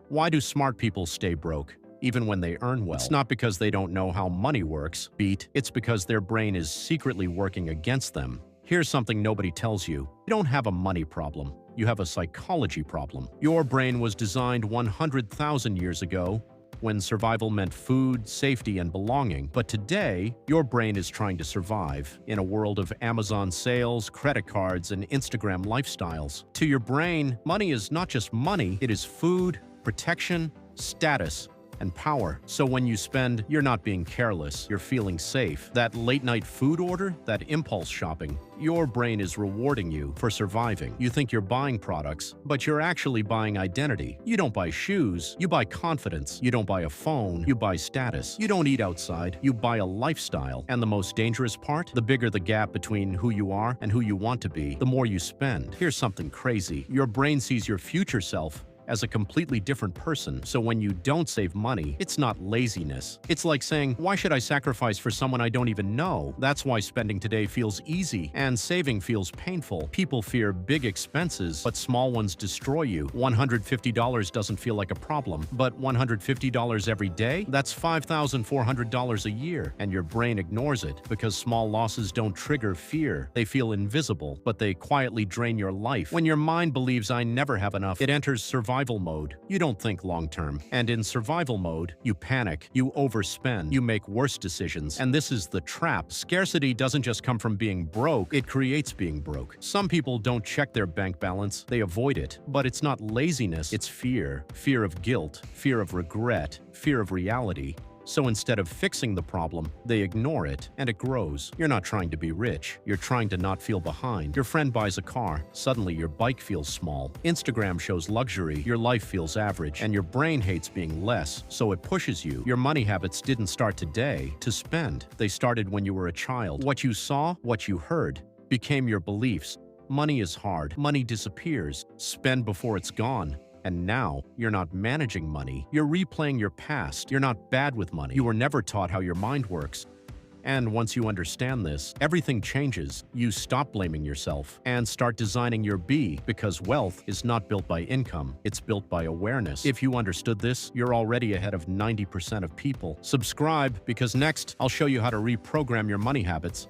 Why do smart people stay broke, even when they earn well? It's not because they don't know how money works, it's because their brain is secretly working against them. Here's something nobody tells you. You don't have a money problem. You have a psychology problem. Your brain was designed 100,000 years ago when survival meant food, safety, and belonging. But today, your brain is trying to survive in a world of Amazon sales, credit cards, and Instagram lifestyles. To your brain, money is not just money, it is food, protection, status, and power. So when you spend, you're not being careless, you're feeling safe. That late-night food order, that impulse shopping, your brain is rewarding you for surviving. You think you're buying products, but you're actually buying identity. You don't buy shoes, you buy confidence. You don't buy a phone, you buy status. You don't eat outside, you buy a lifestyle. And the most dangerous part? The bigger the gap between who you are and who you want to be, the more you spend. Here's something crazy. Your brain sees your future self as a completely different person. So when you don't save money, it's not laziness. It's like saying, why should I sacrifice for someone I don't even know? That's why spending today feels easy and saving feels painful. People fear big expenses, but small ones destroy you. $150 doesn't feel like a problem, but $150 every day? That's $5,400 a year, and your brain ignores it because small losses don't trigger fear. They feel invisible, but they quietly drain your life. When your mind believes I never have enough, it enters survival mode. You don't think long-term. And in survival mode, you panic, you overspend, you make worse decisions. And this is the trap. Scarcity doesn't just come from being broke, it creates being broke. Some people don't check their bank balance, they avoid it. But it's not laziness, it's fear. Fear of guilt, fear of regret, fear of reality. So instead of fixing the problem, they ignore it, and it grows. You're not trying to be rich. You're trying to not feel behind. Your friend buys a car. Suddenly, your bike feels small. Instagram shows luxury. Your life feels average. And your brain hates being less, so it pushes you. Your money habits didn't start today to spend. They started when you were a child. What you saw, what you heard, became your beliefs. Money is hard. Money disappears. Spend before it's gone. And now, you're not managing money. You're replaying your past. You're not bad with money. You were never taught how your mind works. And once you understand this, everything changes. You stop blaming yourself and start designing your be, because wealth is not built by income, it's built by awareness. If you understood this, you're already ahead of 90% of people. Subscribe, because next, I'll show you how to reprogram your money habits